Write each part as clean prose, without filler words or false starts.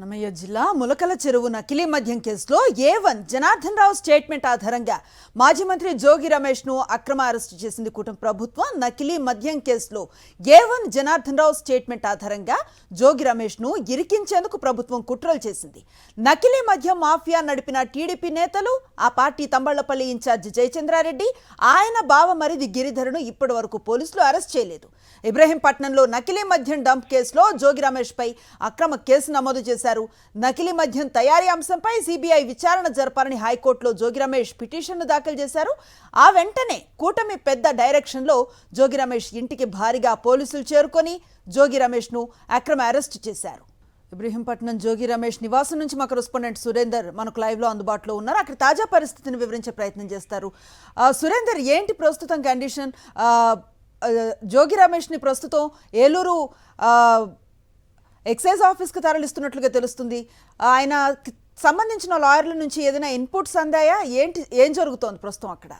అన్నమయ్య జిల్లా ములకల చెరువు నకిలీ మద్యం కేసులో A1 జనార్దన్ రావు స్టేట్మెంట్ ఆధారంగా మాజీ మంత్రి జోగి రమేష్ ను అక్రమ అరెస్టు చేసింది కూటమి ప్రభుత్వం. నకిలీ మద్యం కేసులో A1 జనార్దన్ రావు స్టేట్మెంట్ ఆధారంగా జోగి రమేష్ ను ఇరికించేందుకు ప్రభుత్వం కుట్రలు చేసింది. నకిలీ మద్యం మాఫియా నడిపిన టీడీపీ నేతలు, ఆ పార్టీ తంబళ్లపల్లి ఇన్ఛార్జ్ జయచంద్రారెడ్డి, ఆయన బావమరిది గిరిధర్ను ఇప్పటి వరకు పోలీసులు అరెస్ట్ చేయలేదు. ఇబ్రహీంపట్నంలో నకిలీ మద్యం డంప్ కేసులో జోగి రమేష్ పై అక్రమ కేసు నమోదు చేశారు. నకిలీ మద్యం తయారీ అంశంపై సిబిఐ విచారణ జరపాలని హైకోర్టులో జోగి రమేష్ పిటిషన్ను దాఖలు చేశారు. ఆ వెంటనే కూటమి పెద్ద డైరెక్షన్లో జోగి రమేష్ ఇంటికి భారీగా పోలీసులు చేరుకొని జోగి రమేష్ ను అక్రమ అరెస్టు చేశారు. ఇబ్రహీంపట్నం జోగి రమేష్ నివాసం నుంచి మా కరెస్పాండెంట్ సురేందర్ మనకు లైవ్ లో అందుబాటులో ఉన్నారు. అక్కడ తాజా పరిస్థితిని వివరించే ప్రయత్నం చేస్తారు. సురేందర్, ఏంటి ప్రస్తుతం కండిషన్? జోగి రమేష్ ని ప్రస్తుతం ఏలూరు ఎక్సైజ్ ఆఫీస్కి తరలిస్తున్నట్లుగా తెలుస్తుంది. ఆయన సంబంధించిన లాయర్ల నుంచి ఏదైనా ఇన్పుట్స్ అందాయా? ఏం జరుగుతోంది ప్రస్తుతం అక్కడ?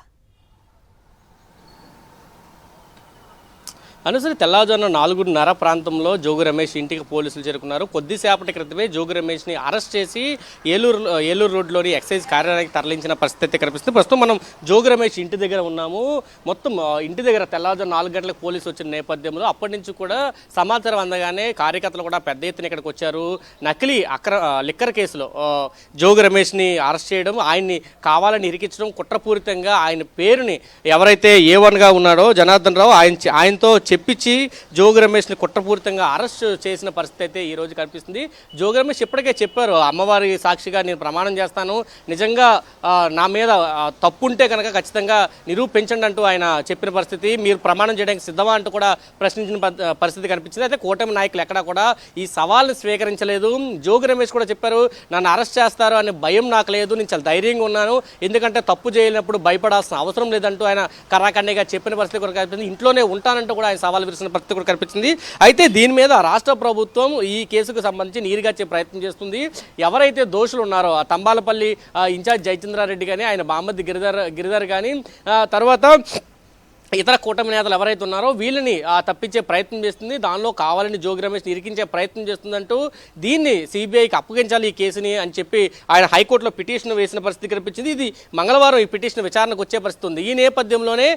అనుసరి తెల్లవారుజామున 4:30 ప్రాంతంలో జోగి రమేష్ ఇంటికి పోలీసులు చేరుకున్నారు. కొద్దిసేపటి క్రితమే జోగి రమేష్ని అరెస్ట్ చేసి ఏలూరు రోడ్లోని ఎక్సైజ్ కార్యాలయానికి తరలించిన పరిస్థితి కనిపిస్తుంది. ప్రస్తుతం మనం జోగి రమేష్ ఇంటి దగ్గర ఉన్నాము. మొత్తం ఇంటి దగ్గర తెల్లవారుజాము 4 గంటలకు పోలీసులు వచ్చిన నేపథ్యంలో అప్పటి నుంచి కూడా సమాచారం అందగానే కార్యకర్తలు కూడా పెద్ద ఎత్తున ఇక్కడికి వచ్చారు. నకిలీ లిక్కర్ కేసులో జోగి రమేష్ని అరెస్ట్ చేయడం, ఆయన్ని కావాలని ఇరికించడం, కుట్రపూరితంగా ఆయన పేరుని ఎవరైతే A1గా ఉన్నాడో జనార్దన్ రావు ఆయనతో చెప్పించి జోగి రమేష్ని కుట్రపూరితంగా అరెస్ట్ చేసిన పరిస్థితి అయితే ఈరోజు కనిపిస్తుంది. జోగి రమేష్ ఇప్పటికే చెప్పారు, అమ్మవారి సాక్షిగా నేను ప్రమాణం చేస్తాను, నిజంగా నా మీద తప్పు ఉంటే కనుక ఖచ్చితంగా నిరూపించండి అంటూ ఆయన చెప్పిన పరిస్థితి. మీరు ప్రమాణం చేయడానికి సిద్ధమా అంటూ కూడా ప్రశ్నించిన పరిస్థితి కనిపించింది. అయితే కూటమి నాయకులు ఎక్కడా కూడా ఈ సవాల్ని స్వీకరించలేదు. జోగి రమేష్ కూడా చెప్పారు, నన్ను అరెస్ట్ చేస్తారు అనే భయం నాకు లేదు, నేను చాలా ధైర్యంగా ఉన్నాను, ఎందుకంటే తప్పు చేయనప్పుడు భయపడాల్సిన అవసరం లేదంటూ ఆయన కరాఖండిగా చెప్పిన పరిస్థితి కూడా కనిపిస్తుంది. ఇంట్లోనే ఉంటానంటూ కూడా ఆయన సవాల్ విరిసిన పరిస్థితి కూడా కనిపించింది. అయితే దీని మీద రాష్ట్ర ప్రభుత్వం ఈ కేసుకు సంబంధించి నీరుగార్చే ప్రయత్నం చేస్తుంది. ఎవరైతే దోషులు ఉన్నారో ఆ తంబాలపల్లి ఇన్ఛార్జ్ జయచంద్రారెడ్డి కానీ, ఆయన బామ్మది గిరిధర్ కానీ, తర్వాత ఇతర కూటమి నేతలు ఎవరైతే ఉన్నారో వీళ్ళని తప్పించే ప్రయత్నం చేస్తుంది. దానిలో కావాలని జోగి రమేష్ ఇరికించే ప్రయత్నం చేస్తుందంటూ దీన్ని సిబిఐకి అప్పగించాలి ఈ కేసుని అని చెప్పి ఆయన హైకోర్టులో పిటిషన్ వేసిన పరిస్థితి కనిపించింది. ఇది మంగళవారం ఈ పిటిషన్ విచారణకు వచ్చే పరిస్థితి ఉంది. ఈ నేపథ్యంలోనే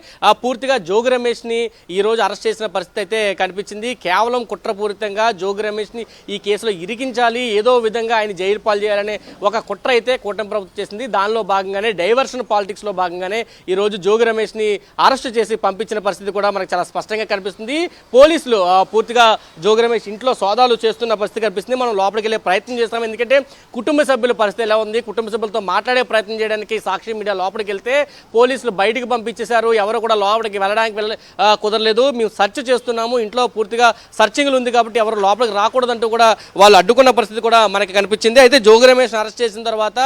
పూర్తిగా జోగి రమేష్ని ఈరోజు అరెస్ట్ చేసిన పరిస్థితి అయితే కనిపించింది. కేవలం కుట్రపూరితంగా జోగి రమేష్ని ఈ కేసులో ఇరికించాలి, ఏదో విధంగా ఆయన జైలు పాలు చేయాలనే ఒక కుట్ర అయితే కూటమి ప్రభుత్వం చేసింది. దానిలో భాగంగానే డైవర్షన్ పాలిటిక్స్లో భాగంగానే ఈరోజు జోగి రమేష్ని అరెస్ట్ చేసి పంపించిన పరిస్థితి కూడా మనకు చాలా స్పష్టంగా కనిపిస్తుంది. పోలీసులు పూర్తిగా జోగి రమేష్ ఇంట్లో సోదాలు చేస్తున్న పరిస్థితి కనిపిస్తుంది. మనం లోపలికి వెళ్ళే ప్రయత్నం చేస్తాం, ఎందుకంటే కుటుంబ సభ్యుల పరిస్థితి ఎలా ఉంది, కుటుంబ సభ్యులతో మాట్లాడే ప్రయత్నం చేయడానికి సాక్షి మీడియా లోపలికి వెళ్తే పోలీసులు బయటికి పంపించేశారు. ఎవరు కూడా లోపలికి వెళ్ళడానికి కుదరలేదు. మేము సెర్చ్ చేస్తున్నాము, ఇంట్లో పూర్తిగా సర్చింగ్లు ఉంది కాబట్టి ఎవరు లోపలికి రాకూడదంటూ కూడా వాళ్ళు అడ్డుకున్న పరిస్థితి కూడా మనకి కనిపించింది. అయితే జోగి రమేష్ అరెస్ట్ చేసిన తర్వాత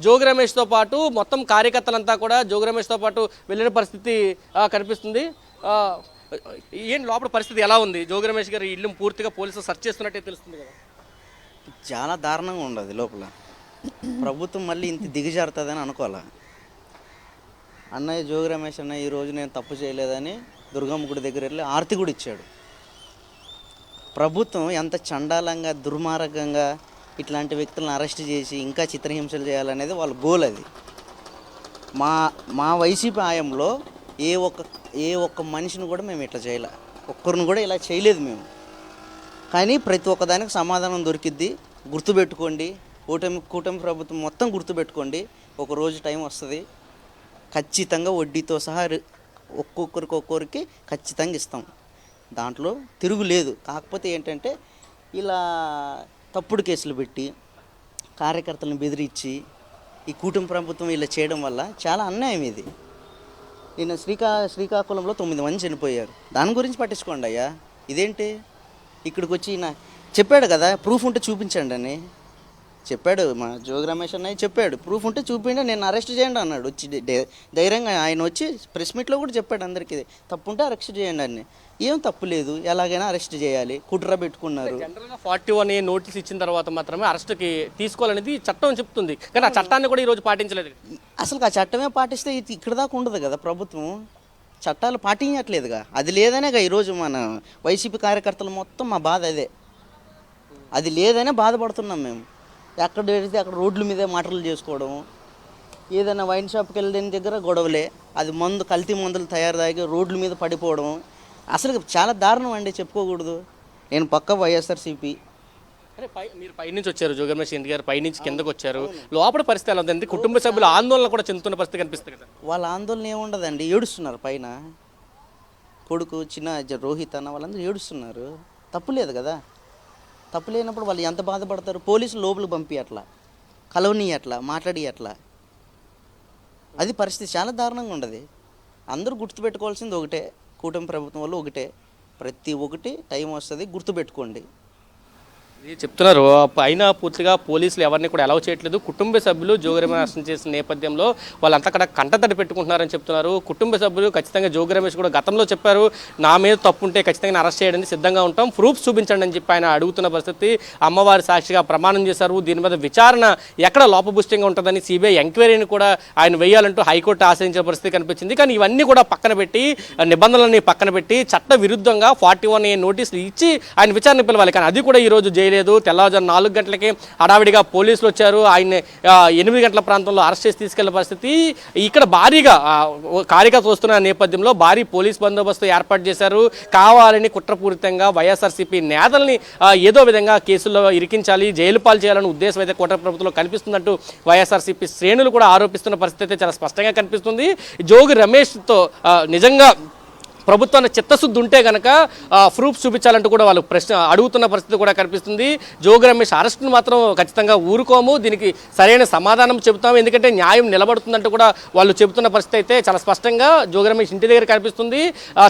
జోగి రమేష్తో పాటు మొత్తం కార్యకర్తలంతా కూడా జోగి రమేష్తో పాటు వెళ్ళిన పరిస్థితి కనిపిస్తుంది. ఏం లోపల పరిస్థితి ఎలా ఉంది? జోగి రమేష్ గారి ఇల్లు పూర్తిగా పోలీసులు సెర్చ్ చేస్తున్నట్టే తెలుస్తుంది కదా. చాలా దారుణంగా ఉండదు లోపల. ప్రభుత్వం మళ్ళీ ఇంత దిగజారుతుందని అనుకోవాలా. అన్నయ్య జోగి రమేష్ అన్నయ్య ఈరోజు నేను తప్పు చేయలేదని దుర్గమ్మ గుడి దగ్గర వెళ్ళి ఆర్తి కూడా ఇచ్చాడు. ప్రభుత్వం ఎంత చండాలంగా దుర్మార్గంగా ఇట్లాంటి వ్యక్తులను అరెస్ట్ చేసి ఇంకా చిత్రహింసలు చేయాలనేది వాళ్ళ గోల్. అది మా వైసీపీ హయాంలో ఏ ఒక్క మనిషిని కూడా మేము ఇట్లా చేయలే, ఒక్కరిని కూడా ఇలా చేయలేదు మేము. కానీ ప్రతి ఒక్కదానికి సమాధానం దొరికిద్ది. గుర్తుపెట్టుకోండి, కూటమి ప్రభుత్వం మొత్తం గుర్తుపెట్టుకోండి. ఒక రోజు టైం వస్తుంది, ఖచ్చితంగా వడ్డీతో సహా ఒక్కొక్కరికి ఖచ్చితంగా ఇస్తాం. దాంట్లో తిరుగులేదు. కాకపోతే ఏంటంటే ఇలా తప్పుడు కేసులు పెట్టి కార్యకర్తలను బెదిరించి ఈ కూటమి ప్రభుత్వం ఇలా చేయడం వల్ల చాలా అన్యాయం. ఇది నిన్న శ్రీకాకుళంలో 9 మంది చనిపోయారు. దాని గురించి పట్టించుకోండి అయ్యా. ఇదేంటి ఇక్కడికి వచ్చి చెప్పాడు కదా, ప్రూఫ్ ఉంటే చూపించండి అని చెప్పాడు. మా జోగి రమేష్ అన్నయ్య చెప్పాడు, ప్రూఫ్ ఉంటే చూపించండి, నేను అరెస్ట్ చేయండి అన్నాడు. వచ్చి ధైర్యంగా ఆయన వచ్చి ప్రెస్ మీట్లో కూడా చెప్పాడు అందరికీ, తప్పు ఉంటే అరెస్ట్ చేయండి అని. ఏం తప్పు లేదు, ఎలాగైనా అరెస్ట్ చేయాలి, కుట్ర పెట్టుకున్నారు. జనరల్గా 41A నోటీస్ ఇచ్చిన తర్వాత మాత్రమే అరెస్ట్కి తీసుకోవాలనేది చట్టం చెప్తుంది, కానీ ఆ చట్టాన్ని కూడా ఈరోజు పాటించలేదు. అసలు ఆ చట్టమే పాటిస్తే ఇక్కడ దాకా ఉండదు కదా. ప్రభుత్వం చట్టాలు పాటించట్లేదుగా. అది లేదనేగా ఈరోజు మన వైసీపీ కార్యకర్తలు మొత్తం మా బాధ అదే. అది లేదనే బాధపడుతున్నాం మేము. ఎక్కడ పెడితే అక్కడ రోడ్ల మీదే మాటలు చేసుకోవడం, ఏదైనా వైన్ షాప్కి వెళ్ళిన దగ్గర గొడవలే, అది మందు కల్తీ మందులు తయారు రోడ్ల మీద పడిపోవడం. అసలు చాలా దారుణం అండి, చెప్పుకోకూడదు. నేను పక్క వైఎస్ఆర్సీపీ. అంటే మీరు పైనుంచి వచ్చారు, జోగి రమేష్ ఇంటి గారు పైనుంచి కిందకు వచ్చారు, లోపల పరిస్థితి ఎలా ఉంది? కుటుంబ సభ్యుల ఆందోళన కూడా చెందుతున్న పరిస్థితి కనిపిస్తుంది కదా. వాళ్ళ ఆందోళన ఏముండదండి, ఏడుస్తున్నారు పైన. కొడుకు చిన్న రోహిత్ అన్న వాళ్ళందరూ ఏడుస్తున్నారు. తప్పు లేదు కదా. తప్పు లేనప్పుడు వాళ్ళు ఎంత బాధపడతారు? పోలీసులు లోపలికి పంపి అట్లా కలవని అట్లా మాట్లాడి అట్లా, అది పరిస్థితి చాలా దారుణంగా ఉండదు. అందరూ గుర్తుపెట్టుకోవాల్సింది ఒకటే, కూటమి ప్రభుత్వం వల్ల ఒకటే, ప్రతి ఒక్కటి టైం వస్తుంది, గుర్తుపెట్టుకోండి. ఇది చెప్తున్నారు. అయినా పూర్తిగా పోలీసులు ఎవరిని కూడా అలౌ చేయట్లేదు. కుటుంబ సభ్యులు జోగి రమేష్ అరెస్ట్ చేసిన నేపథ్యంలో వాళ్ళంతా అక్కడ కంటతడి పెట్టుకుంటున్నారని చెప్తున్నారు. కుటుంబ సభ్యులు ఖచ్చితంగా జోగి రమేష్ కూడా గతంలో చెప్పారు, నా మీద తప్పు ఉంటే ఖచ్చితంగా అరెస్ట్ చేయడానికి సిద్ధంగా ఉంటాం, ప్రూఫ్స్ చూపించండి అని చెప్పి ఆయన అడుగుతున్న పరిస్థితి. అమ్మవారి సాక్షిగా ప్రమాణం చేశారు. దీని మీద విచారణ ఎక్కడ లోపభూష్టంగా ఉంటుందని సిబిఐ ఎంక్వైరీని కూడా ఆయన వేయాలంటూ హైకోర్టు ఆశ్రయించిన పరిస్థితి కనిపించింది. కానీ ఇవన్నీ కూడా పక్కన పెట్టి, నిబంధనలని పక్కన పెట్టి చట్ట విరుద్ధంగా 41A నోటీసులు ఇచ్చి ఆయన విచారణ పిలవాలి. కానీ అది కూడా ఈరోజు లేదు. తెల్లవారుజాము 4 గంటలకి హడావిడిగా పోలీసులు వచ్చారు. ఆయన్ని 8 గంటల ప్రాంతంలో అరెస్ట్ చేసి తీసుకెళ్లిన పరిస్థితి. ఇక్కడ భారీగా కార్యకర్తలు వస్తున్న నేపథ్యంలో భారీ పోలీస్ బందోబస్తు ఏర్పాటు చేశారు. కావాలని కుట్రపూరితంగా వైఎస్ఆర్సీపీ నేతల్ని ఏదో విధంగా కేసుల్లో ఇరికించాలి, జైలు పాలు చేయాలనే ఉద్దేశం అయితే కూటమి ప్రభుత్వంలో కనిపిస్తుందంటూ వైఎస్ఆర్సీపీ శ్రేణులు కూడా ఆరోపిస్తున్న పరిస్థితి అయితే చాలా స్పష్టంగా కనిపిస్తుంది. జోగి రమేష్తో నిజంగా ప్రభుత్వాన్ని చిత్తశుద్ధి ఉంటే కనుక ప్రూఫ్ చూపించాలంటూ కూడా వాళ్ళు ప్రశ్న అడుగుతున్న పరిస్థితి కూడా కనిపిస్తుంది. జోగి రమేష్ అరెస్ట్ను మాత్రం ఖచ్చితంగా ఊరుకోము, దీనికి సరైన సమాధానం చెబుతాము, ఎందుకంటే న్యాయం నిలబడుతుందంటూ కూడా వాళ్ళు చెబుతున్న పరిస్థితి అయితే చాలా స్పష్టంగా జోగి రమేష్ ఇంటి దగ్గర కనిపిస్తుంది.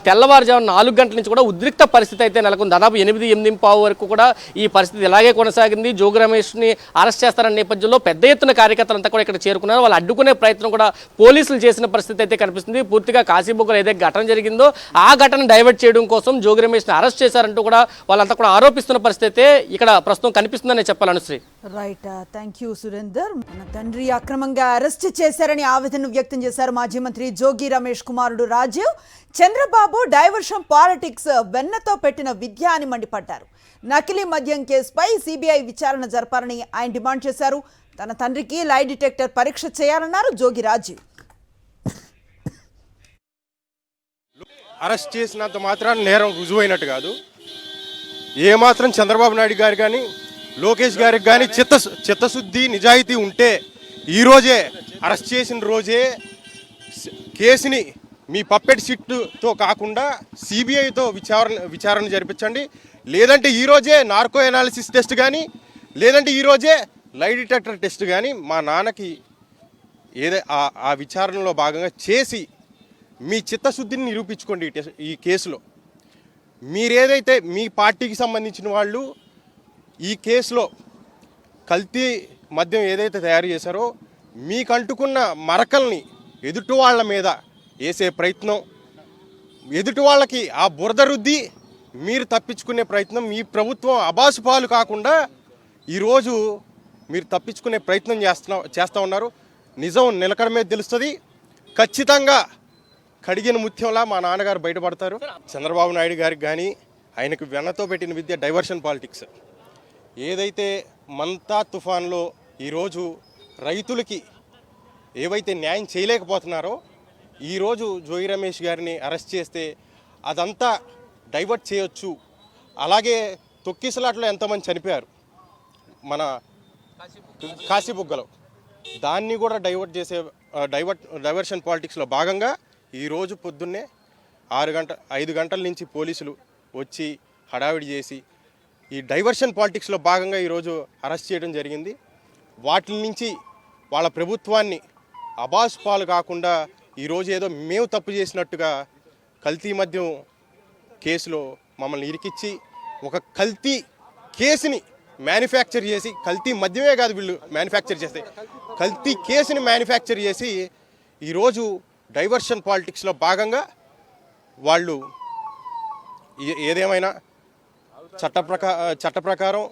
తెల్లవారుజాము 4 గంటల నుంచి కూడా ఉద్రిక్త పరిస్థితి అయితే నెలకొంది. దాదాపు 8-8:15 వరకు కూడా ఈ పరిస్థితి ఇలాగే కొనసాగింది. జోగి రమేష్ని అరెస్ట్ చేస్తారన్న నేపథ్యంలో పెద్ద ఎత్తున కార్యకర్తలంతా కూడా ఇక్కడ చేరుకున్నారు. వాళ్ళు అడ్డుకునే ప్రయత్నం కూడా పోలీసులు చేసిన పరిస్థితి అయితే కనిపిస్తుంది. పూర్తిగా కాశీబుగ్గలో ఏదైతే ఘటన జరిగిందో ఆ ఘటన డైవర్ట్ చేయడం కోసం జోగి రమేష్ని అరెస్ట్ చేశారంటూ కూడా వాళ్ళంతా కూడా ఆరోపిస్తున్న పరిస్థితి అయితే ఇక్కడ ప్రస్తుతం కనిపిస్తుందని చెప్పాలి. Anusri. Right, thank you Surender. మన తండ్రి అక్రమంగా అరెస్ట్ చేశారని ఆవేదన వ్యక్తం చేశారు మాజీ మంత్రి జోగి రమేష్ కుమారుడు రాజీవ్. చంద్రబాబు డైవర్షన్ పాలిటిక్స్ వెన్నతో పెట్టిన విద్య అని మండిపడ్డారు. నకిలీ మద్యం కేసుపై సిబిఐ విచారణ జరపాలని ఆయన డిమాండ్ చేశారు. తన తండ్రికి లై డిటెక్టర్ పరీక్ష చేయాలన్నారు జోగి రాజీవ్. అరెస్ట్ చేసినంత మాత్రాన నేరం రుజువైనట్టు కాదు. ఏమాత్రం చంద్రబాబు నాయుడు గారు కానీ లోకేష్ గారికి కానీ చిత్తశుద్ధి నిజాయితీ ఉంటే ఈరోజే అరెస్ట్ చేసిన రోజే కేసుని మీ పప్పెట్ సిట్టుతో కాకుండా సిబిఐతో విచారణ జరిపించండి. లేదంటే ఈరోజే నార్కో ఎనాలిసిస్ టెస్ట్ కానీ, లేదంటే ఈరోజే లై డిటెక్టర్ టెస్ట్ కానీ మా నాన్నకి ఆ విచారణలో భాగంగా చేసి మీ చిత్తశుద్ధిని నిరూపించుకోండి. ఈ కేసులో మీరేదైతే మీ పార్టీకి సంబంధించిన వాళ్ళు ఈ కేసులో కల్తీ మద్యం ఏదైతే తయారు చేశారో మీకు అంటుకున్న మరకల్ని ఎదుటి వాళ్ళ మీద వేసే ప్రయత్నం, ఎదుటి వాళ్ళకి ఆ బురద రుద్ది మీరు తప్పించుకునే ప్రయత్నం, మీ ప్రభుత్వం అబాసుపాలు కాకుండా ఈరోజు మీరు తప్పించుకునే ప్రయత్నం చేస్తూ ఉన్నారు. నిజం నిలకడ మీద తెలుస్తుంది. ఖచ్చితంగా కడిగిన ముత్యంలా మా నాన్నగారు బయటపడతారు. చంద్రబాబు నాయుడు గారికి కానీ ఆయనకు వెన్నతో పెట్టిన విద్య డైవర్షన్ పాలిటిక్స్. ఏదైతే మంతా తుఫాన్లో ఈరోజు రైతులకి ఏవైతే న్యాయం చేయలేకపోతున్నారో ఈరోజు జోగి రమేష్ గారిని అరెస్ట్ చేస్తే అదంతా డైవర్ట్ చేయొచ్చు. అలాగే తొక్కిసలాట్లో ఎంతమంది చనిపోయారు మన కాశీబుగ్గలో, దాన్ని కూడా డైవర్ట్ చేసే డైవర్షన్ పాలిటిక్స్లో భాగంగా ఈరోజు పొద్దున్నే 5 గంటల నుంచి పోలీసులు వచ్చి హడావిడి చేసి ఈ డైవర్షన్ పాలిటిక్స్లో భాగంగా ఈరోజు అరెస్ట్ చేయడం జరిగింది. వాటి నుంచి వాళ్ళ ప్రభుత్వాన్ని అబాసుపాలు కాకుండా ఈరోజు ఏదో మేము తప్పు చేసినట్టుగా కల్తీ మద్యం కేసులో మమ్మల్ని ఇరికిచ్చి ఒక కల్తీ కేసుని మ్యానుఫ్యాక్చర్ చేసి, కల్తీ మద్యమే కాదు వీళ్ళు మ్యానుఫ్యాక్చర్ చేస్తే, కల్తీ కేసుని మ్యానుఫ్యాక్చర్ చేసి ఈరోజు డైవర్షన్ పాలిటిక్స్లో భాగంగా వాళ్ళు ఏదేమైనా చట్ట ప్రకారం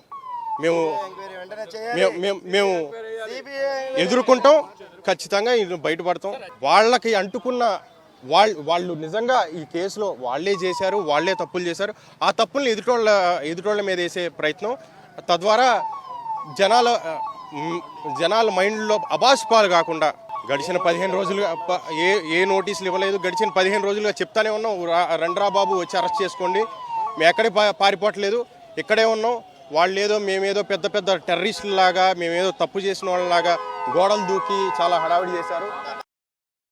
మేము ఎదుర్కొంటాం, ఖచ్చితంగా బయటపడతాం. వాళ్ళకి అంటుకున్న వాళ్ళు నిజంగా ఈ కేసులో వాళ్ళే చేశారు, వాళ్ళే తప్పులు చేశారు. ఆ తప్పుల్ని ఎదుటోళ్ళ మీద వేసే ప్రయత్నం, తద్వారా జనాల మైండ్లో అబాస్పాలు కాకుండా గడిచిన 15 రోజులుగా ఏ నోటీసులు ఇవ్వలేదు. గడిచిన 15 రోజులుగా చెప్తానే ఉన్నాం, రండ్రా బాబు వచ్చి అరెస్ట్ చేసుకోండి, మేము ఎక్కడే పారిపోవట్లేదు, ఇక్కడే ఉన్నాం. వాళ్ళేదో మేమేదో పెద్ద టెర్రరిస్టులాగా, మేమేదో తప్పు చేసిన వాళ్ళలాగా గోడలు దూకి చాలా హడావిడి చేశారు.